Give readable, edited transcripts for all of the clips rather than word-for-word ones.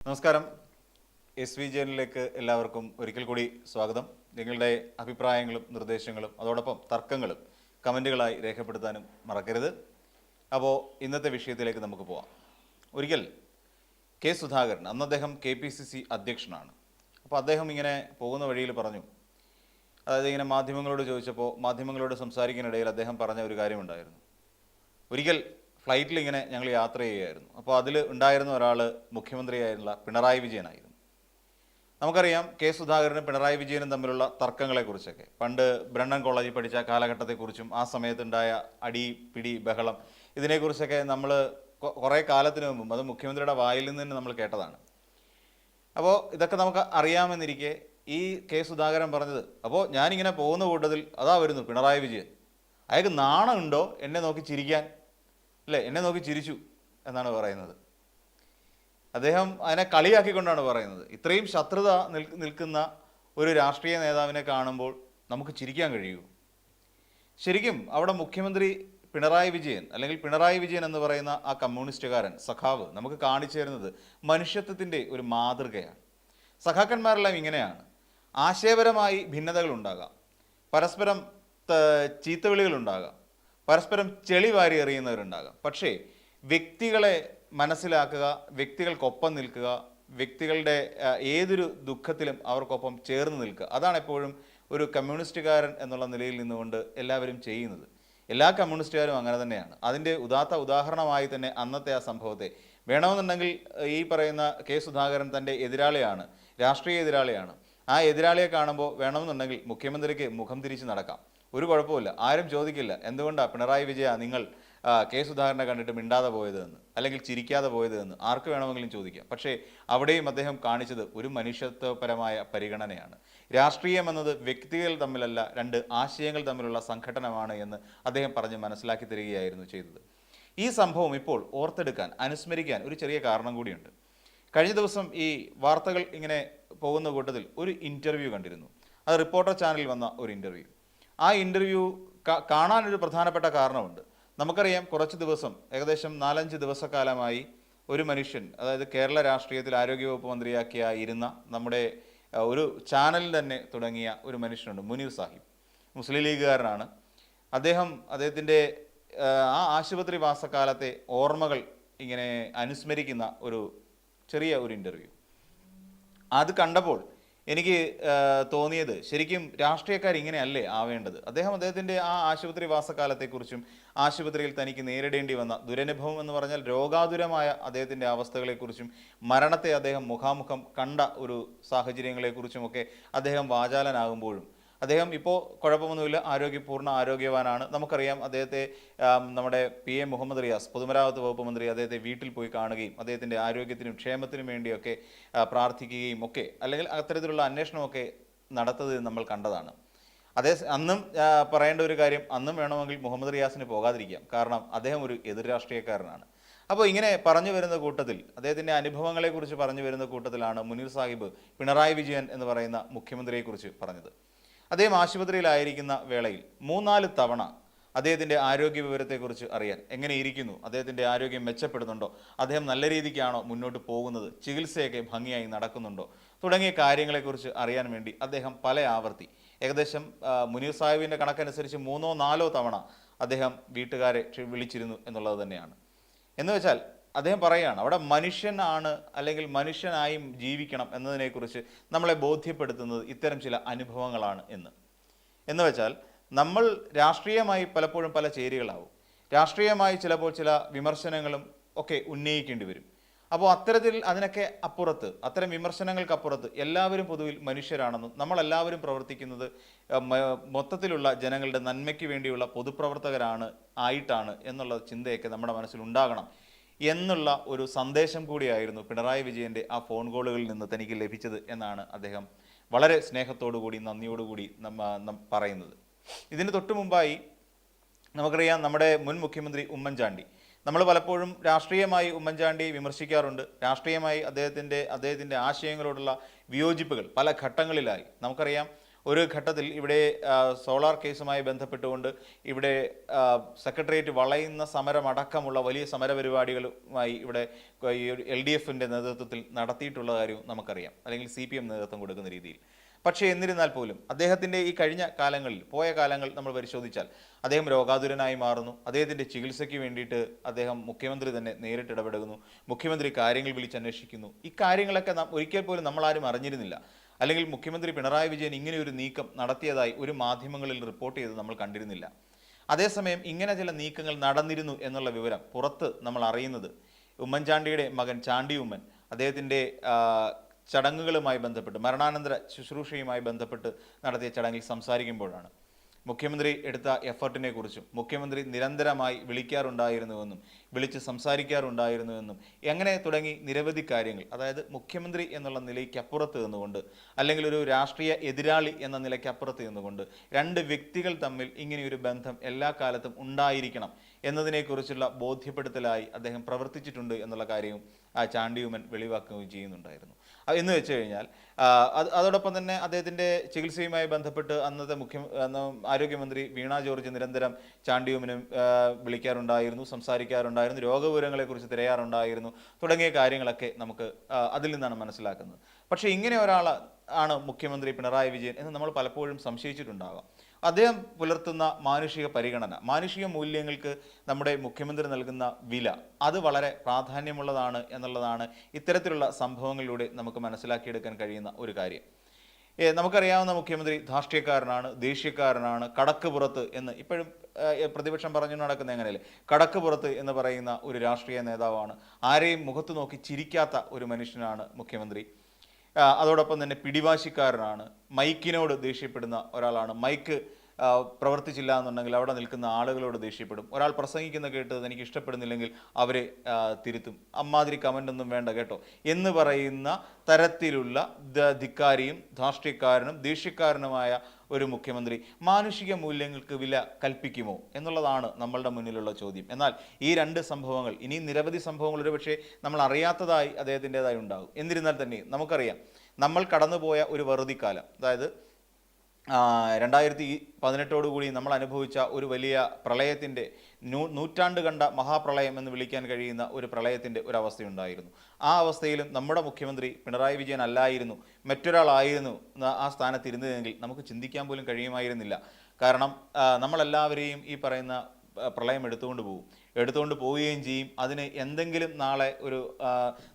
നമസ്കാരം. SVJനിലേക്ക് എല്ലാവർക്കും ഒരിക്കൽ കൂടി സ്വാഗതം. നിങ്ങളുടെ അഭിപ്രായങ്ങളും നിർദ്ദേശങ്ങളും അതോടൊപ്പം തർക്കങ്ങളും കമൻറ്റുകളായി രേഖപ്പെടുത്താനും മറക്കരുത്. അപ്പോൾ ഇന്നത്തെ വിഷയത്തിലേക്ക് നമുക്ക് പോവാം. ഒരിക്കൽ കെ സുധാകരൻ, അന്ന് അദ്ദേഹം KPCC അധ്യക്ഷനാണ്. അപ്പോൾ അദ്ദേഹം ഇങ്ങനെ പോകുന്ന വഴിയിൽ പറഞ്ഞു, അതായത് ഇങ്ങനെ മാധ്യമങ്ങളോട് ചോദിച്ചപ്പോൾ മാധ്യമങ്ങളോട് സംസാരിക്കാനിടയിൽ അദ്ദേഹം പറഞ്ഞ ഒരു കാര്യമുണ്ടായിരുന്നു. ഒരിക്കൽ ഫ്ലൈറ്റിൽ ഇങ്ങനെ ഞങ്ങൾ യാത്ര ചെയ്യുകയായിരുന്നു. അപ്പോൾ അതിൽ ഉണ്ടായിരുന്ന ഒരാൾ മുഖ്യമന്ത്രിയായിരുന്ന പിണറായി വിജയനായിരുന്നു. നമുക്കറിയാം കെ സുധാകരനും പിണറായി വിജയനും തമ്മിലുള്ള തർക്കങ്ങളെക്കുറിച്ചൊക്കെ, പണ്ട് ബ്രണ്ണൻ കോളേജിൽ പഠിച്ച കാലഘട്ടത്തെക്കുറിച്ചും ആ സമയത്തുണ്ടായ അടി പിടി ബഹളം, ഇതിനെക്കുറിച്ചൊക്കെ നമ്മൾ കുറേ കാലത്തിന് മുമ്പും അത് മുഖ്യമന്ത്രിയുടെ വായിൽ നിന്ന് തന്നെ നമ്മൾ കേട്ടതാണ്. അപ്പോൾ ഇതൊക്കെ നമുക്ക് അറിയാമെന്നിരിക്കെ ഈ കെ സുധാകരൻ പറഞ്ഞത്, അപ്പോൾ ഞാനിങ്ങനെ പോകുന്ന കൂട്ടത്തിൽ അതാ വരുന്നു പിണറായി വിജയൻ, അയാൾക്ക് നാണമുണ്ടോ എന്നെ നോക്കി ചിരിക്കാൻ, അല്ലേ, എന്നെ നോക്കി ചിരിച്ചു എന്നാണ് പറയുന്നത്. അദ്ദേഹം അതിനെ കളിയാക്കിക്കൊണ്ടാണ് പറയുന്നത്. ഇത്രയും ശത്രുത നിൽക്കുന്ന ഒരു രാഷ്ട്രീയ നേതാവിനെ കാണുമ്പോൾ നമുക്ക് ചിരിക്കാൻ കഴിയൂ? ശരിക്കും അവിടെ മുഖ്യമന്ത്രി പിണറായി വിജയൻ, അല്ലെങ്കിൽ പിണറായി വിജയൻ എന്ന് പറയുന്ന ആ കമ്മ്യൂണിസ്റ്റുകാരൻ സഖാവ് നമുക്ക് കാണിച്ചു തരുന്നത് മനുഷ്യത്വത്തിൻ്റെ ഒരു മാതൃകയാണ്. സഖാക്കന്മാരെല്ലാം ഇങ്ങനെയാണ്. ആശയപരമായി ഭിന്നതകൾ ഉണ്ടാകാം, പരസ്പരം ചീത്തവിളികളുണ്ടാകാം, പരസ്പരം ചെളി വാരി എറിയുന്നവരുണ്ടാകാം. പക്ഷേ വ്യക്തികളെ മനസ്സിലാക്കുക, വ്യക്തികൾക്കൊപ്പം നിൽക്കുക, വ്യക്തികളുടെ ഏതൊരു ദുഃഖത്തിലും അവർക്കൊപ്പം ചേർന്ന് നിൽക്കുക, അതാണ് എപ്പോഴും ഒരു കമ്മ്യൂണിസ്റ്റുകാരൻ എന്നുള്ള നിലയിൽ നിന്നുകൊണ്ട് എല്ലാവരും ചെയ്യുന്നത്. എല്ലാ കമ്മ്യൂണിസ്റ്റുകാരും അങ്ങനെ തന്നെയാണ്. അതിൻ്റെ ഉദാഹരണമായി തന്നെ അന്നത്തെ ആ സംഭവത്തെ വേണമെന്നുണ്ടെങ്കിൽ ഈ പറയുന്ന കെ സുധാകരൻ തൻ്റെ എതിരാളിയാണ്, രാഷ്ട്രീയ എതിരാളിയാണ്. ആ എതിരാളിയെ കാണുമ്പോൾ വേണമെന്നുണ്ടെങ്കിൽ മുഖ്യമന്ത്രിക്ക് മുഖം തിരിച്ച് നടക്കാം, ഒരു കുഴപ്പമില്ല, ആരും ചോദിക്കില്ല എന്തുകൊണ്ടാണ് പിണറായി വിജയ നിങ്ങൾ കെ സുധാകരനെ കണ്ടിട്ട് മിണ്ടാതെ പോയത് എന്ന്, അല്ലെങ്കിൽ ചിരിക്കാതെ പോയത് എന്ന് ആർക്ക് വേണമെങ്കിലും ചോദിക്കാം. പക്ഷേ അവിടെയും അദ്ദേഹം കാണിച്ചത് ഒരു മനുഷ്യത്വപരമായ പരിഗണനയാണ്. രാഷ്ട്രീയം എന്നത് വ്യക്തികൾ തമ്മിലല്ല, രണ്ട് ആശയങ്ങൾ തമ്മിലുള്ള സംഘടനമാണ് എന്ന് അദ്ദേഹം പറഞ്ഞ് മനസ്സിലാക്കി തരികയായിരുന്നു ചെയ്തത്. ഈ സംഭവം ഇപ്പോൾ ഓർത്തെടുക്കാൻ, അനുസ്മരിക്കാൻ ഒരു ചെറിയ കാരണം കൂടിയുണ്ട്. കഴിഞ്ഞ ദിവസം ഈ വാർത്തകൾ ഇങ്ങനെ പോകുന്ന കൂട്ടത്തിൽ ഒരു ഇൻ്റർവ്യൂ കണ്ടിരുന്നു. അത് റിപ്പോർട്ടർ ചാനലിൽ വന്ന ഒരു ഇൻ്റർവ്യൂ. ആ ഇൻ്റർവ്യൂ കാണാനൊരു പ്രധാനപ്പെട്ട കാരണമുണ്ട്. നമുക്കറിയാം, കുറച്ച് ദിവസം, ഏകദേശം 4-5 ദിവസക്കാലമായി ഒരു മനുഷ്യൻ, അതായത് കേരള രാഷ്ട്രീയത്തിൽ ആരോഗ്യവകുപ്പ് മന്ത്രിയാക്കിയ ഇരുന്ന നമ്മുടെ ഒരു ചാനലിൽ തന്നെ തുടങ്ങിയ ഒരു മനുഷ്യനുണ്ട്, മുനീർ സാഹിബ്. മുസ്ലിം ലീഗുകാരനാണ്. അദ്ദേഹത്തിൻ്റെ ആ ആശുപത്രി വാസക്കാലത്തെ ഓർമ്മകൾ ഇങ്ങനെ അനുസ്മരിക്കുന്ന ഒരു ചെറിയ ഒരു ഇൻ്റർവ്യൂ. അത് കണ്ടപ്പോൾ എനിക്ക് തോന്നിയത്, ശരിക്കും രാഷ്ട്രീയക്കാർ ഇങ്ങനെയല്ലേ ആവേണ്ടത്. അദ്ദേഹത്തിൻ്റെ ആ ആശുപത്രി വാസകാലത്തെക്കുറിച്ചും ആശുപത്രിയിൽ തനിക്ക് നേരിടേണ്ടി വന്ന ദുരനുഭവം എന്ന് പറഞ്ഞാൽ രോഗാതുരമായ അദ്ദേഹത്തിൻ്റെ അവസ്ഥകളെക്കുറിച്ചും മരണത്തെ അദ്ദേഹം മുഖാമുഖം കണ്ട ഒരു സാഹചര്യങ്ങളെക്കുറിച്ചുമൊക്കെ അദ്ദേഹം വാചാലനാകുമ്പോഴും, അദ്ദേഹം ഇപ്പോൾ കുഴപ്പമൊന്നുമില്ല, പൂർണ്ണ ആരോഗ്യവാനാണ്. നമുക്കറിയാം അദ്ദേഹത്തെ നമ്മുടെ PM മുഹമ്മദ് റിയാസ്, പൊതുമരാമത്ത് വകുപ്പ് മന്ത്രി, അദ്ദേഹത്തെ വീട്ടിൽ പോയി കാണുകയും അദ്ദേഹത്തിൻ്റെ ആരോഗ്യത്തിനും ക്ഷേമത്തിനും വേണ്ടിയൊക്കെ പ്രാർത്ഥിക്കുകയും ഒക്കെ, അല്ലെങ്കിൽ അത്തരത്തിലുള്ള അന്വേഷണമൊക്കെ നടത്തുന്നത് നമ്മൾ കണ്ടതാണ്. അന്നും പറയേണ്ട ഒരു കാര്യം, അന്നും വേണമെങ്കിൽ മുഹമ്മദ് റിയാസിന് പോകാതിരിക്കാം, കാരണം അദ്ദേഹം ഒരു എതിർ രാഷ്ട്രീയക്കാരനാണ്. അപ്പോൾ ഇങ്ങനെ പറഞ്ഞു വരുന്ന കൂട്ടത്തിൽ, അദ്ദേഹത്തിൻ്റെ അനുഭവങ്ങളെക്കുറിച്ച് പറഞ്ഞു വരുന്ന കൂട്ടത്തിലാണ് മുനീർ സാഹിബ് പിണറായി വിജയൻ എന്ന് പറയുന്ന മുഖ്യമന്ത്രിയെക്കുറിച്ച് പറഞ്ഞത്. അദ്ദേഹം ആശുപത്രിയിലായിരിക്കുന്ന വേളയിൽ 3-4 തവണ അദ്ദേഹത്തിൻ്റെ ആരോഗ്യ വിവരത്തെക്കുറിച്ച് അറിയാൻ, എങ്ങനെ ഇരിക്കുന്നു, അദ്ദേഹത്തിൻ്റെ ആരോഗ്യം മെച്ചപ്പെടുന്നുണ്ടോ, അദ്ദേഹം നല്ല രീതിക്കാണോ മുന്നോട്ട് പോകുന്നത്, ചികിത്സയൊക്കെ ഭംഗിയായി നടക്കുന്നുണ്ടോ തുടങ്ങിയ കാര്യങ്ങളെക്കുറിച്ച് അറിയാൻ വേണ്ടി അദ്ദേഹം പല ആവർത്തി, ഏകദേശം മുനീർ സാഹിബിൻ്റെ കണക്കനുസരിച്ച് 3-4 തവണ അദ്ദേഹം വീട്ടുകാരെ വിളിച്ചിരുന്നു എന്നുള്ളത് തന്നെയാണ്. എന്ന് വെച്ചാൽ അദ്ദേഹം പറയുകയാണ്, അവിടെ മനുഷ്യനാണ്, അല്ലെങ്കിൽ മനുഷ്യനായി ജീവിക്കണം എന്നതിനെക്കുറിച്ച് നമ്മളെ ബോധ്യപ്പെടുത്തുന്നത് ഇത്തരം ചില അനുഭവങ്ങളാണ് എന്ന് വെച്ചാൽ, നമ്മൾ രാഷ്ട്രീയമായി പലപ്പോഴും പല ചേരികളാവും, രാഷ്ട്രീയമായി ചിലപ്പോൾ ചില വിമർശനങ്ങളും ഒക്കെ ഉന്നയിക്കേണ്ടി വരും. അപ്പോൾ അത്തരത്തിൽ അതിനൊക്കെ അപ്പുറത്ത്, അത്തരം വിമർശനങ്ങൾക്കപ്പുറത്ത് എല്ലാവരും പൊതുവിൽ മനുഷ്യരാണെന്നും നമ്മളെല്ലാവരും പ്രവർത്തിക്കുന്നത് മൊത്തത്തിലുള്ള ജനങ്ങളുടെ നന്മയ്ക്ക് വേണ്ടിയുള്ള ആയിട്ടാണ് എന്നുള്ള ചിന്തയൊക്കെ നമ്മുടെ മനസ്സിലുണ്ടാകണം എന്നുള്ള ഒരു സന്ദേശം കൂടിയായിരുന്നു പിണറായി വിജയൻ്റെ ആ ഫോൺ കോളുകളിൽ നിന്ന് തനിക്ക് ലഭിച്ചത് എന്നാണ് അദ്ദേഹം വളരെ സ്നേഹത്തോടുകൂടി നന്ദിയോടുകൂടി പറയുന്നത്. ഇതിന് തൊട്ടു മുമ്പായി നമുക്കറിയാം, നമ്മുടെ മുൻ മുഖ്യമന്ത്രി ഉമ്മൻചാണ്ടി, നമ്മൾ പലപ്പോഴും രാഷ്ട്രീയമായി ഉമ്മൻചാണ്ടിയെ വിമർശിക്കാറുണ്ട്. രാഷ്ട്രീയമായി അദ്ദേഹത്തിൻ്റെ ആശയങ്ങളോടുള്ള വിയോജിപ്പുകൾ പല ഘട്ടങ്ങളിലായി നമുക്കറിയാം. ഒരു ഘട്ടത്തിൽ ഇവിടെ സോളാർ കേസുമായി ബന്ധപ്പെട്ടുകൊണ്ട് ഇവിടെ സെക്രട്ടേറിയറ്റ് വളയുന്ന സമരമടക്കമുള്ള വലിയ സമരപരിപാടികളുമായി ഇവിടെ LDFിൻ്റെ നേതൃത്വത്തിൽ നടത്തിയിട്ടുള്ള കാര്യവും നമുക്കറിയാം, അല്ലെങ്കിൽ CPM നേതൃത്വം കൊടുക്കുന്ന രീതിയിൽ. പക്ഷേ എന്നിരുന്നാൽ പോലും അദ്ദേഹത്തിൻ്റെ ഈ കഴിഞ്ഞ കാലങ്ങളിൽ പോയ കാലങ്ങൾ നമ്മൾ പരിശോധിച്ചാൽ അദ്ദേഹം രോഗാതുരനായി മാറുന്നു. അദ്ദേഹത്തിൻ്റെ ചികിത്സയ്ക്ക് വേണ്ടിയിട്ട് അദ്ദേഹം മുഖ്യമന്ത്രി തന്നെ നേരിട്ട് ഇടപെടുന്നു, മുഖ്യമന്ത്രി കാര്യങ്ങൾ വിളിച്ചന്വേഷിക്കുന്നു. ഈ കാര്യങ്ങളൊക്കെ ഒരിക്കൽ പോലും നമ്മളാരും അറിഞ്ഞിരുന്നില്ല, അല്ലെങ്കിൽ മുഖ്യമന്ത്രി പിണറായി വിജയൻ ഇങ്ങനെയൊരു നീക്കം നടത്തിയതായി ഒരു മാധ്യമങ്ങളിൽ റിപ്പോർട്ട് ചെയ്ത് നമ്മൾ കണ്ടിരുന്നില്ല. അതേസമയം ഇങ്ങനെ ചില നീക്കങ്ങൾ നടന്നിരുന്നു എന്നുള്ള വിവരം പുറത്ത് നമ്മൾ അറിയുന്നത് ഉമ്മൻചാണ്ടിയുടെ മകൻ ചാണ്ടി ഉമ്മൻ അദ്ദേഹത്തിൻ്റെ ചടങ്ങുകളുമായി ബന്ധപ്പെട്ട്, മരണാനന്തര ശുശ്രൂഷയുമായി ബന്ധപ്പെട്ട് നടത്തിയ ചടങ്ങിൽ സംസാരിക്കുമ്പോഴാണ്. മുഖ്യമന്ത്രി എടുത്ത എഫർട്ടിനെ കുറിച്ചും മുഖ്യമന്ത്രി നിരന്തരമായി വിളിക്കാറുണ്ടായിരുന്നുവെന്നും വിളിച്ച് സംസാരിക്കാറുണ്ടായിരുന്നുവെന്നും എങ്ങനെ തുടങ്ങി നിരവധി കാര്യങ്ങൾ, അതായത് മുഖ്യമന്ത്രി എന്നുള്ള നിലയ്ക്കപ്പുറത്ത് നിന്നുകൊണ്ട്, അല്ലെങ്കിൽ ഒരു രാഷ്ട്രീയ എതിരാളി എന്ന നിലയ്ക്കപ്പുറത്ത് നിന്നുകൊണ്ട് രണ്ട് വ്യക്തികൾ തമ്മിൽ ഇങ്ങനെയൊരു ബന്ധം എല്ലാ കാലത്തും ഉണ്ടായിരിക്കണം എന്നതിനെക്കുറിച്ചുള്ള ബോധ്യപ്പെടുത്തലായി അദ്ദേഹം പ്രവർത്തിച്ചിട്ടുണ്ട് എന്നുള്ള കാര്യവും ചാണ്ടി ഉമ്മൻ വെളിവാക്കുകയും ചെയ്യുന്നുണ്ടായിരുന്നു. എന്ന് വെച്ച് കഴിഞ്ഞാൽ അതോടൊപ്പം തന്നെ അദ്ദേഹത്തിൻ്റെ ചികിത്സയുമായി ബന്ധപ്പെട്ട് അന്നത്തെ ആരോഗ്യമന്ത്രി വീണ ജോർജ് നിരന്തരം ചാണ്ടി ഉമ്മനും വിളിക്കാറുണ്ടായിരുന്നു, സംസാരിക്കാറുണ്ടായിരുന്നു, രോഗവിവരങ്ങളെക്കുറിച്ച് തിരയാറുണ്ടായിരുന്നു തുടങ്ങിയ കാര്യങ്ങളൊക്കെ നമുക്ക് അതിൽ നിന്നാണ് മനസ്സിലാക്കുന്നത്. പക്ഷേ ഇങ്ങനെ ഒരാൾ ആണ് മുഖ്യമന്ത്രി പിണറായി വിജയൻ എന്ന് നമ്മൾ പലപ്പോഴും സംശയിച്ചിട്ടുണ്ടാകാം. അദ്ദേഹം പുലർത്തുന്ന മാനുഷിക പരിഗണന, മാനുഷിക മൂല്യങ്ങൾക്ക് നമ്മുടെ മുഖ്യമന്ത്രി നൽകുന്ന വില, അത് വളരെ പ്രാധാന്യമുള്ളതാണ് എന്നുള്ളതാണ് ഇത്തരത്തിലുള്ള സംഭവങ്ങളിലൂടെ നമുക്ക് മനസ്സിലാക്കിയെടുക്കാൻ കഴിയുന്ന ഒരു കാര്യം. നമുക്കറിയാവുന്ന മുഖ്യമന്ത്രി ധാർഷ്ട്യക്കാരനാണ്, ദേഷ്യക്കാരനാണ്, കടക്ക് പുറത്ത് എന്ന് ഇപ്പോഴും പ്രതിപക്ഷം പറഞ്ഞു നടക്കുന്ന എങ്ങനെയല്ലേ, കടക്ക് പുറത്ത് എന്ന് പറയുന്ന ഒരു രാഷ്ട്രീയ നേതാവാണ്. ആരെയും മുഖത്ത് നോക്കി ചിരിക്കാത്ത ഒരു മനുഷ്യനാണ് മുഖ്യമന്ത്രി. അതോടൊപ്പം തന്നെ പിടിവാശിക്കാരനാണ്, മൈക്കിനോട് ദേഷ്യപ്പെടുന്ന ഒരാളാണ്. മൈക്ക് പ്രവർത്തിച്ചില്ല എന്നുണ്ടെങ്കിൽ അവിടെ നിൽക്കുന്ന ആളുകളോട് ദേഷ്യപ്പെടും. ഒരാൾ പ്രസംഗിക്കുന്ന കേട്ടത് എനിക്ക് ഇഷ്ടപ്പെടുന്നില്ലെങ്കിൽ അവരെ തിരുത്തും. അമ്മാതിരി കമൻ്റൊന്നും വേണ്ട കേട്ടോ എന്ന് പറയുന്ന തരത്തിലുള്ള ധിക്കാരിയും ധാർഷ്ട്യക്കാരനും ദേഷ്യക്കാരനുമായ ഒരു മുഖ്യമന്ത്രി മാനുഷിക മൂല്യങ്ങൾക്ക് വില കൽപ്പിക്കുമോ എന്നുള്ളതാണ് നമ്മളുടെ മുന്നിലുള്ള ചോദ്യം. എന്നാൽ ഈ രണ്ട് സംഭവങ്ങൾ, ഇനിയും നിരവധി സംഭവങ്ങൾ ഒരുപക്ഷെ നമ്മൾ അറിയാത്തതായി അദ്ദേഹത്തിൻ്റെതായി ഉണ്ടാകും. എന്നിരുന്നാൽ തന്നെ നമുക്കറിയാം, നമ്മൾ കടന്നുപോയ ഒരു വറുതിക്കാലം, അതായത് 2018 നമ്മൾ അനുഭവിച്ച ഒരു വലിയ പ്രളയത്തിൻ്റെ നൂറ്റാണ്ട് കണ്ട മഹാപ്രളയം എന്ന് വിളിക്കാൻ കഴിയുന്ന ഒരു പ്രളയത്തിൻ്റെ ഒരവസ്ഥയുണ്ടായിരുന്നു. ആ അവസ്ഥയിലും നമ്മുടെ മുഖ്യമന്ത്രി പിണറായി വിജയൻ അല്ലായിരുന്നു, മറ്റൊരാളായിരുന്നു ആ സ്ഥാനത്തിരുന്നതെങ്കിൽ നമുക്ക് ചിന്തിക്കാൻ പോലും കഴിയുമായിരുന്നില്ല. കാരണം നമ്മളെല്ലാവരെയും ഈ പറയുന്ന പ്രളയം എടുത്തുകൊണ്ട് പോവുകയും ചെയ്യും. അതിന് എന്തെങ്കിലും നാളെ ഒരു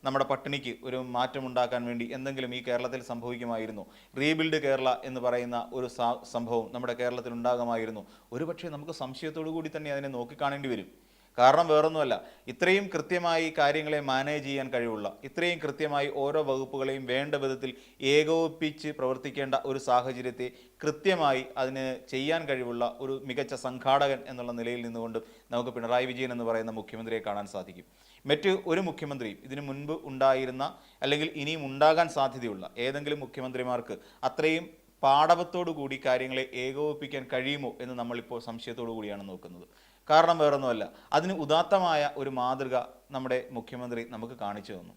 നമ്മുടെ പട്ടിണിക്ക് ഒരു മാറ്റമുണ്ടാക്കാൻ വേണ്ടി എന്തെങ്കിലും ഈ കേരളത്തിൽ സംഭവിക്കുമായിരുന്നു. റീബിൽഡ് കേരള എന്ന് പറയുന്ന ഒരു സംഭവം നമ്മുടെ കേരളത്തിൽ ഉണ്ടാകുമായിരുന്നു. ഒരുപക്ഷെ നമുക്ക് സംശയത്തോടു കൂടി തന്നെ അതിനെ നോക്കിക്കാണേണ്ടി വരും. കാരണം വേറൊന്നുമല്ല, ഇത്രയും കൃത്യമായി കാര്യങ്ങളെ മാനേജ് ചെയ്യാൻ കഴിവുള്ള, ഇത്രയും കൃത്യമായി ഓരോ വകുപ്പുകളെയും വേണ്ട വിധത്തിൽ ഏകോപിപ്പിച്ച് പ്രവർത്തിക്കേണ്ട ഒരു സാഹചര്യത്തെ കൃത്യമായി അതിന് ചെയ്യാൻ കഴിവുള്ള ഒരു മികച്ച സംഘാടകൻ എന്നുള്ള നിലയിൽ നിന്നുകൊണ്ട് നമുക്ക് പിണറായി വിജയൻ എന്ന് പറയുന്ന മുഖ്യമന്ത്രിയെ കാണാൻ സാധിക്കും. മറ്റ് ഒരു മുഖ്യമന്ത്രിയും ഇതിനു മുൻപ് ഉണ്ടായിരുന്ന, അല്ലെങ്കിൽ ഇനിയും ഉണ്ടാകാൻ സാധ്യതയുള്ള ഏതെങ്കിലും മുഖ്യമന്ത്രിമാർക്ക് അത്രയും പാടവത്തോടു കൂടി കാര്യങ്ങളെ ഏകോപിപ്പിക്കാൻ കഴിയുമോ എന്ന് നമ്മളിപ്പോൾ സംശയത്തോടു കൂടിയാണ് നോക്കുന്നത്. കാരണം വേറൊന്നുമല്ല, അതിന് ഉദാത്തമായ ഒരു മാതൃക നമ്മുടെ മുഖ്യമന്ത്രി നമുക്ക് കാണിച്ചു തന്നു.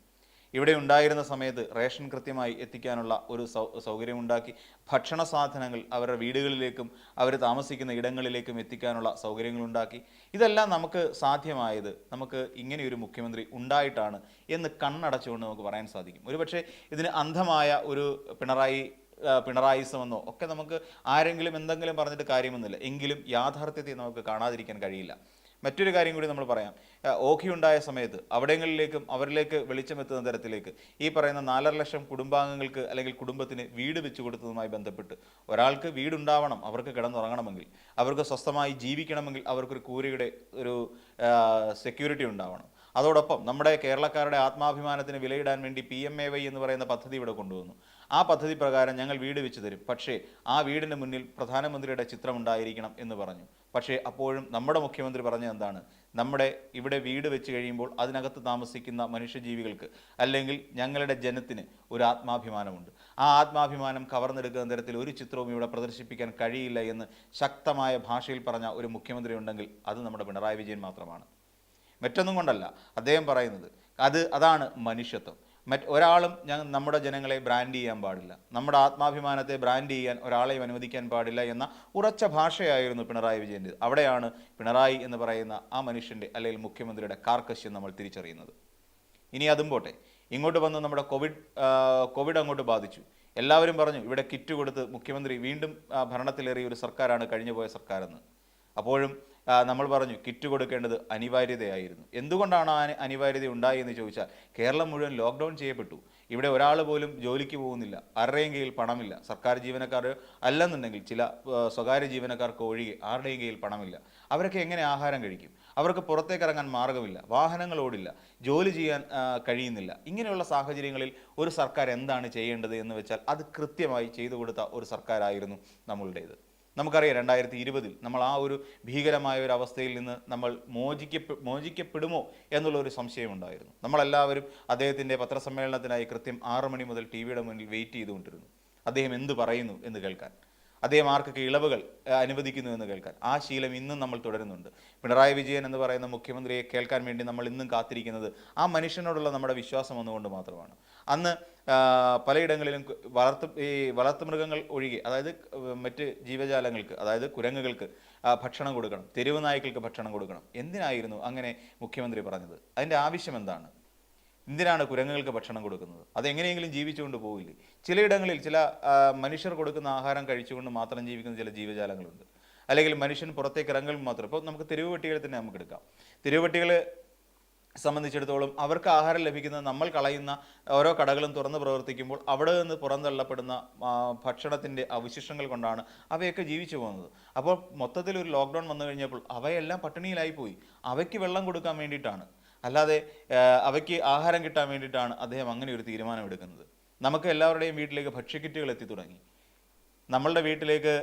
ഇവിടെ ഉണ്ടായിരുന്ന സമയത്ത് റേഷൻ കൃത്യമായി എത്തിക്കാനുള്ള ഒരു സൗകര്യമുണ്ടാക്കി, ഭക്ഷണ സാധനങ്ങൾ അവരുടെ വീടുകളിലേക്കും അവർ താമസിക്കുന്ന ഇടങ്ങളിലേക്കും എത്തിക്കാനുള്ള സൗകര്യങ്ങളുണ്ടാക്കി. ഇതെല്ലാം നമുക്ക് സാധ്യമായത് നമുക്ക് ഇങ്ങനെയൊരു മുഖ്യമന്ത്രി ഉണ്ടായിട്ടാണ് എന്ന് കണ്ണടച്ചുകൊണ്ട് നമുക്ക് പറയാൻ സാധിക്കും. ഒരുപക്ഷെ ഇതിന് അന്ധമായ ഒരു പിണറായിസമെന്നോ ഒക്കെ നമുക്ക് ആരെങ്കിലും എന്തെങ്കിലും പറഞ്ഞിട്ട് കാര്യമൊന്നുമില്ല. എങ്കിലും യാഥാർത്ഥ്യത്തെ നമുക്ക് കാണാതിരിക്കാൻ കഴിയില്ല. മറ്റൊരു കാര്യം കൂടി നമ്മൾ പറയാം. ഓഖി ഉണ്ടായ സമയത്ത് അവരിലേക്ക് വെളിച്ചമെത്തുന്ന തരത്തിലേക്ക് ഈ പറയുന്ന 4.5 ലക്ഷം കുടുംബാംഗങ്ങൾക്ക് അല്ലെങ്കിൽ കുടുംബത്തിന് വീട് വെച്ച് കൊടുത്തതുമായി ബന്ധപ്പെട്ട്, ഒരാൾക്ക് വീടുണ്ടാവണം, അവർക്ക് കിടന്നുറങ്ങണമെങ്കിൽ, അവർക്ക് സ്വസ്ഥമായി ജീവിക്കണമെങ്കിൽ അവർക്കൊരു കൂരയുടെ ഒരു സെക്യൂരിറ്റി ഉണ്ടാവണം. അതോടൊപ്പം നമ്മുടെ കേരളക്കാരുടെ ആത്മാഭിമാനത്തിന് വിലയിടാൻ വേണ്ടി PMAY എന്ന് പറയുന്ന പദ്ധതി ഇവിടെ കൊണ്ടുവന്നു. ആ പദ്ധതി പ്രകാരം ഞങ്ങൾ വീട് വെച്ച് തരും, പക്ഷേ ആ വീടിന് മുന്നിൽ പ്രധാനമന്ത്രിയുടെ ചിത്രം ഉണ്ടായിരിക്കണം എന്ന് പറഞ്ഞു. പക്ഷേ അപ്പോഴും നമ്മുടെ മുഖ്യമന്ത്രി പറഞ്ഞത് എന്താണ്? നമ്മുടെ ഇവിടെ വീട് വെച്ച് കഴിയുമ്പോൾ അതിനകത്ത് താമസിക്കുന്ന മനുഷ്യജീവികൾക്ക്, അല്ലെങ്കിൽ ഞങ്ങളുടെ ജനത്തിന് ഒരു ആത്മാഭിമാനമുണ്ട്. ആ ആത്മാഭിമാനം കവർന്നെടുക്കുന്ന തരത്തിൽ ഒരു ചിത്രവും ഇവിടെ പ്രദർശിപ്പിക്കാൻ കഴിയില്ല എന്ന് ശക്തമായ ഭാഷയിൽ പറഞ്ഞ ഒരു മുഖ്യമന്ത്രി ഉണ്ടെങ്കിൽ അത് നമ്മുടെ പിണറായി വിജയൻ മാത്രമാണ്. മറ്റൊന്നും കൊണ്ടല്ല അദ്ദേഹം പറയുന്നത്. അതാണ് മനുഷ്യത്വം. ഒരാളും നമ്മുടെ ജനങ്ങളെ ബ്രാൻഡ് ചെയ്യാൻ പാടില്ല, നമ്മുടെ ആത്മാഭിമാനത്തെ ബ്രാൻഡ് ചെയ്യാൻ ഒരാളെയും അനുവദിക്കാൻ പാടില്ല എന്ന ഉറച്ച ഭാഷയായിരുന്നു പിണറായി വിജയൻ്റെ. അവിടെയാണ് പിണറായി എന്ന് പറയുന്ന ആ മനുഷ്യൻ്റെ അല്ലെങ്കിൽ മുഖ്യമന്ത്രിയുടെ കാർക്കശ്യം നമ്മൾ തിരിച്ചറിയുന്നത്. ഇനി അതും പോട്ടെ, ഇങ്ങോട്ട് വന്ന് നമ്മുടെ കോവിഡ് അങ്ങോട്ട് ബാധിച്ചു. എല്ലാവരും പറഞ്ഞു ഇവിടെ കിറ്റ് കൊടുത്ത് മുഖ്യമന്ത്രി വീണ്ടും ഭരണത്തിലേറിയ ഒരു സർക്കാരാണ് കഴിഞ്ഞു പോയ സർക്കാരെന്ന്. അപ്പോഴും നമ്മൾ പറഞ്ഞു കിറ്റ് കൊടുക്കേണ്ടത് അനിവാര്യതയായിരുന്നു. എന്തുകൊണ്ടാണ് ആ അനിവാര്യത ഉണ്ടായി എന്ന് ചോദിച്ചാൽ, കേരളം മുഴുവൻ ലോക്ക്ഡൗൺ ചെയ്യപ്പെട്ടു. ഇവിടെ ഒരാൾ പോലും ജോലിക്ക് പോകുന്നില്ല, ആരുടെയും കയ്യിൽ പണമില്ല. സർക്കാർ ജീവനക്കാർ അല്ലെന്നുണ്ടെങ്കിൽ ചില സ്വകാര്യ ജീവനക്കാർക്ക് ഒഴികെ ആരുടെയും കയ്യിൽ പണമില്ല. അവരൊക്കെ എങ്ങനെ ആഹാരം കഴിക്കും? അവർക്ക് പുറത്തേക്ക് ഇറങ്ങാൻ മാർഗമില്ല, വാഹനങ്ങൾ ഓടില്ല, ജോലി ചെയ്യാൻ കഴിയുന്നില്ല. ഇങ്ങനെയുള്ള സാഹചര്യങ്ങളിൽ ഒരു സർക്കാർ എന്താണ് ചെയ്യേണ്ടത് എന്ന് വെച്ചാൽ അത് കൃത്യമായി ചെയ്തു കൊടുത്ത ഒരു സർക്കാരായിരുന്നു നമ്മളുടേത്. നമുക്കറിയാം 2020 നമ്മൾ ആ ഒരു ഭീകരമായ ഒരു അവസ്ഥയിൽ നിന്ന് നമ്മൾ മോചിക്കപ്പെടുമോ എന്നുള്ളൊരു സംശയമുണ്ടായിരുന്നു. നമ്മളെല്ലാവരും അദ്ദേഹത്തിൻ്റെ പത്രസമ്മേളനത്തിനായി കൃത്യം 6 മണി മുതൽ ടി വിയുടെ മുന്നിൽ വെയിറ്റ് ചെയ്തുകൊണ്ടിരുന്നു, അദ്ദേഹം എന്ത് പറയുന്നു എന്ന് കേൾക്കാൻ, അദ്ദേഹം ആർക്കൊക്കെ ഇളവുകൾ അനുവദിക്കുന്നു എന്ന് കേൾക്കാൻ. ആ ശീലം ഇന്നും നമ്മൾ തുടരുന്നുണ്ട്. പിണറായി വിജയൻ എന്ന് പറയുന്ന മുഖ്യമന്ത്രിയെ കേൾക്കാൻ വേണ്ടി നമ്മൾ ഇന്നും കാത്തിരിക്കുന്നത് ആ മനുഷ്യനോടുള്ള നമ്മുടെ വിശ്വാസം ഒന്നുകൊണ്ട് മാത്രമാണ്. അന്ന് പലയിടങ്ങളിലും വളർത്തുമൃഗങ്ങൾ ഒഴികെ, അതായത് മറ്റ് ജീവജാലങ്ങൾക്ക്, അതായത് കുരങ്ങുകൾക്ക് ഭക്ഷണം കൊടുക്കണം, തെരുവ് നായ്ക്കൾക്ക് ഭക്ഷണം കൊടുക്കണം. എന്തിനായിരുന്നു അങ്ങനെ മുഖ്യമന്ത്രി പറഞ്ഞത്? അതിൻ്റെ ആവശ്യം എന്താണ്? എന്തിനാണ് കുരങ്ങുകൾക്ക് ഭക്ഷണം കൊടുക്കുന്നത്? അതെങ്ങനെയെങ്കിലും ജീവിച്ചുകൊണ്ട് പോവില്ലേ? ചിലയിടങ്ങളിൽ ചില മനുഷ്യർ കൊടുക്കുന്ന ആഹാരം കഴിച്ചുകൊണ്ട് മാത്രം ജീവിക്കുന്ന ചില ജീവജാലങ്ങളുണ്ട്. അല്ലെങ്കിൽ മനുഷ്യൻ പുറത്തേക്ക് ഇറങ്ങൽ മാത്രം. ഇപ്പോൾ നമുക്ക് തെരുവ് പട്ടികളെ തന്നെ നമുക്ക് എടുക്കാം. തെരുവ് പട്ടികളെ സംബന്ധിച്ചിടത്തോളം അവർക്ക് ആഹാരം ലഭിക്കുന്നത് നമ്മൾ കളയുന്ന ഓരോ കടകളും തുറന്ന് പ്രവർത്തിക്കുമ്പോൾ അവിടെ നിന്ന് പുറന്തള്ളപ്പെടുന്ന ഭക്ഷണത്തിൻ്റെ അവശിഷ്ടങ്ങൾ കൊണ്ടാണ് അവയൊക്കെ ജീവിച്ചു പോകുന്നത്. അപ്പോൾ മൊത്തത്തിൽ ഒരു ലോക്ക്ഡൗൺ വന്നു കഴിഞ്ഞപ്പോൾ അവയെല്ലാം പട്ടിണിയിലായിപ്പോയി. അവയ്ക്ക് വെള്ളം കൊടുക്കാൻ വേണ്ടിയിട്ടാണ്, അല്ലാതെ അവയ്ക്ക് ആഹാരം കിട്ടാൻ വേണ്ടിയിട്ടാണ് അദ്ദേഹം അങ്ങനെ ഒരു തീരുമാനമെടുക്കുന്നത്. നമുക്ക് എല്ലാവരുടെയും വീട്ടിലേക്ക് ഭക്ഷ്യക്കിറ്റുകൾ എത്തി തുടങ്ങി. നമ്മളുടെ വീട്ടിലേക്ക്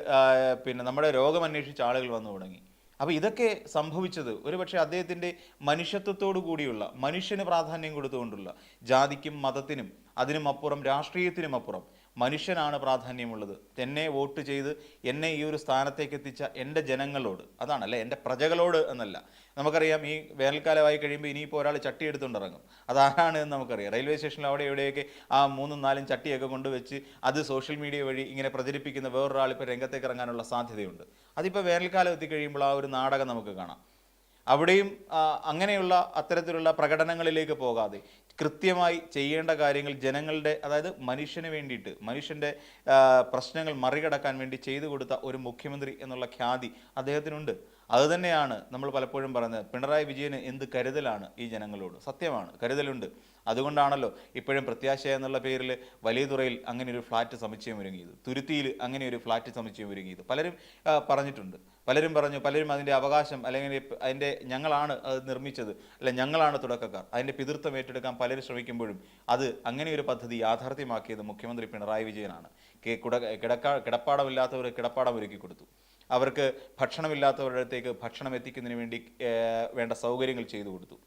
നമ്മുടെ രോഗം അന്വേഷിച്ച ആളുകൾ വന്നു തുടങ്ങി. അപ്പോൾ ഇതൊക്കെ സംഭവിച്ചത് ഒരുപക്ഷെ അദ്ദേഹത്തിൻ്റെ മനുഷ്യത്വത്തോടു കൂടിയുള്ള, മനുഷ്യന് പ്രാധാന്യം കൊടുത്തുകൊണ്ടുള്ള, ജാതിക്കും മതത്തിനും അതിനുമപ്പുറം രാഷ്ട്രീയത്തിനുമപ്പുറം മനുഷ്യനാണ് പ്രാധാന്യമുള്ളത്. എന്നെ വോട്ട് ചെയ്ത് എന്നെ ഈ ഒരു സ്ഥാനത്തേക്ക് എത്തിച്ച എൻ്റെ ജനങ്ങളോട്, അതാണല്ലേ, എൻ്റെ പ്രജകളോട് എന്നല്ല. നമുക്കറിയാം ഈ വേനൽക്കാലമായി കഴിയുമ്പോൾ ഇനിയിപ്പോൾ ഒരാൾ ചട്ടി എടുത്തുകൊണ്ടിറങ്ങും. അതാരാണ് എന്ന് നമുക്കറിയാം. റെയിൽവേ സ്റ്റേഷനിൽ അവിടെ എവിടെയൊക്കെ ആ 3-4 ചട്ടിയൊക്കെ കൊണ്ടുവച്ച് അത് സോഷ്യൽ മീഡിയ വഴി ഇങ്ങനെ പ്രചരിപ്പിക്കുന്ന വേറൊരാൾ ഇപ്പോൾ രംഗത്തേക്ക് ഇറങ്ങാനുള്ള സാധ്യതയുണ്ട്. അതിപ്പോൾ വേനൽക്കാലം എത്തിക്കഴിയുമ്പോൾ ആ ഒരു നാടകം നമുക്ക് കാണാം. അവിടെയും അങ്ങനെയുള്ള അത്തരത്തിലുള്ള പ്രകടനങ്ങളിലേക്ക് പോകാതെ കൃത്യമായി ചെയ്യേണ്ട കാര്യങ്ങൾ ജനങ്ങളുടെ, അതായത് മനുഷ്യന് വേണ്ടിയിട്ട്, മനുഷ്യൻ്റെ പ്രശ്നങ്ങൾ മറികടക്കാൻ വേണ്ടി ചെയ്തു കൊടുത്ത ഒരു മുഖ്യമന്ത്രി എന്നുള്ള ഖ്യാതി അദ്ദേഹത്തിനുണ്ട്. അതുതന്നെയാണ് നമ്മൾ പലപ്പോഴും പറയുന്നത്, പിണറായി വിജയന് എന്ത് കരുതലാണ് ഈ ജനങ്ങളോട്. സത്യമാണ്, കരുതലുണ്ട്. അതുകൊണ്ടാണല്ലോ ഇപ്പോഴും പ്രത്യാശ എന്നുള്ള പേരിൽ വലിയതുറയിൽ അങ്ങനെ ഒരു ഫ്ലാറ്റ് സമുച്ചയം ഒരുങ്ങിയത്, തുരുത്തിയിൽ അങ്ങനെ ഒരു ഫ്ലാറ്റ് സമുച്ചയം ഒരുങ്ങിയത് പലരും പറഞ്ഞിട്ടുണ്ട്. പലരും അതിൻ്റെ അവകാശം, അല്ലെങ്കിൽ അതിൻ്റെ ഞങ്ങളാണ് അത് നിർമ്മിച്ചത്, അല്ല ഞങ്ങളാണ് തുടക്കക്കാർ, അതിൻ്റെ പിതൃത്വം ഏറ്റെടുക്കാൻ പലരും ശ്രമിക്കുമ്പോഴും അത് അങ്ങനെ ഒരു പദ്ധതി യാഥാർത്ഥ്യമാക്കിയത് മുഖ്യമന്ത്രി പിണറായി വിജയനാണ്. കിടപ്പാടമില്ലാത്തവർ കിടപ്പാടം ഒരുക്കി കൊടുത്തു, അവർക്ക് ഭക്ഷണമില്ലാത്തവരുടെ അടുത്തേക്ക് ഭക്ഷണം എത്തിക്കുന്നതിന് വേണ്ടി വേണ്ട സൗകര്യങ്ങൾ ചെയ്തു കൊടുത്തു.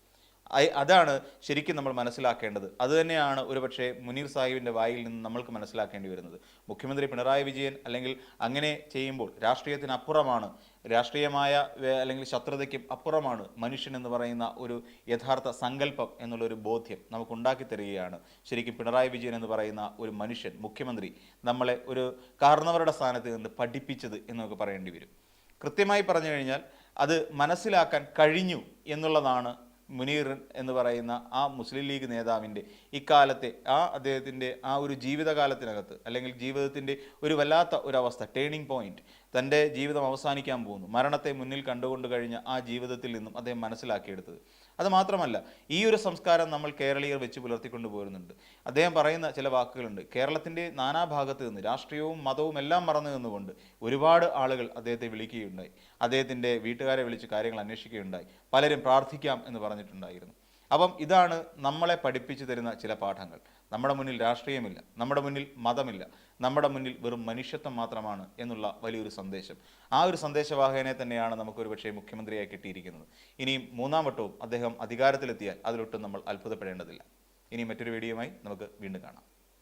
അതാണ് ശരിക്കും നമ്മൾ മനസ്സിലാക്കേണ്ടത്. അതുതന്നെയാണ് ഒരുപക്ഷെ മുനീർ സാഹിബിൻ്റെ വായിൽ നിന്ന് നമ്മൾക്ക് മനസ്സിലാക്കേണ്ടി വരുന്നത്. മുഖ്യമന്ത്രി പിണറായി വിജയൻ അല്ലെങ്കിൽ അങ്ങനെ ചെയ്യുമ്പോൾ രാഷ്ട്രീയത്തിനപ്പുറമാണ്, രാഷ്ട്രീയമായ അല്ലെങ്കിൽ ശത്രുതയ്ക്കും അപ്പുറമാണ് മനുഷ്യൻ എന്ന് പറയുന്ന ഒരു യഥാർത്ഥ സങ്കല്പം എന്നുള്ളൊരു ബോധ്യം നമുക്കുണ്ടാക്കി തരികയാണ് ശരിക്കും പിണറായി വിജയൻ എന്ന് പറയുന്ന ഒരു മനുഷ്യൻ, മുഖ്യമന്ത്രി നമ്മളെ ഒരു കാരണവരുടെ സ്ഥാനത്ത് നിന്ന് പഠിപ്പിച്ചത് എന്ന് നമുക്ക് പറയേണ്ടി വരും. കൃത്യമായി പറഞ്ഞു കഴിഞ്ഞാൽ അത് മനസ്സിലാക്കാൻ കഴിഞ്ഞു എന്നുള്ളതാണ് മുനീർ എന്ന് പറയുന്ന ആ മുസ്ലിം ലീഗ് നേതാവിൻ്റെ ഇക്കാലത്തെ അദ്ദേഹത്തിൻ്റെ ആ ഒരു ജീവിതകാലത്തിനകത്ത്, അല്ലെങ്കിൽ ജീവിതത്തിൻ്റെ ഒരു വല്ലാത്ത ഒരവസ്ഥ, ടേണിംഗ് പോയിന്റ്, തൻ്റെ ജീവിതം അവസാനിക്കാൻ പോകുന്നു, മരണത്തെ മുന്നിൽ കണ്ടുകൊണ്ട് കഴിഞ്ഞ ആ ജീവിതത്തിൽ നിന്നും അദ്ദേഹം മനസ്സിലാക്കിയെടുത്തത്. അതുമാത്രമല്ല, ഈ ഒരു സംസ്കാരം നമ്മൾ കേരളീയർ വെച്ച് പുലർത്തിക്കൊണ്ട് പോരുന്നുണ്ട്. അദ്ദേഹം പറയുന്ന ചില വാക്കുകളുണ്ട്. കേരളത്തിൻ്റെ നാനാഭാഗത്ത് നിന്ന് രാഷ്ട്രീയവും മതവും എല്ലാം മറന്നു നിന്നുകൊണ്ട് ഒരുപാട് ആളുകൾ അദ്ദേഹത്തെ വിളിക്കുകയുണ്ടായി, അദ്ദേഹത്തിൻ്റെ വീട്ടുകാരെ വിളിച്ച് കാര്യങ്ങൾ അന്വേഷിക്കുകയുണ്ടായി, പലരും പ്രാർത്ഥിക്കാം എന്ന് പറഞ്ഞിട്ടുണ്ടായിരുന്നു. അപ്പം ഇതാണ് നമ്മളെ പഠിപ്പിച്ചു തരുന്ന ചില പാഠങ്ങൾ. നമ്മുടെ മുന്നിൽ രാഷ്ട്രീയമില്ല, നമ്മുടെ മുന്നിൽ മതമില്ല, നമ്മുടെ മുന്നിൽ വെറും മനുഷ്യത്വം മാത്രമാണ് എന്നുള്ള വലിയൊരു സന്ദേശം. ആ ഒരു സന്ദേശവാഹകനെ തന്നെയാണ് നമുക്കൊരു പക്ഷേ മുഖ്യമന്ത്രിയായി കിട്ടിയിരിക്കുന്നത്. ഇനിയും 3-ാം വട്ടവും അദ്ദേഹം അധികാരത്തിലെത്തിയാൽ അതിലൊട്ടും നമ്മൾ അത്ഭുതപ്പെടേണ്ടതില്ല. ഇനി മറ്റൊരു വീഡിയോയുമായി നമുക്ക് വീണ്ടും കാണാം.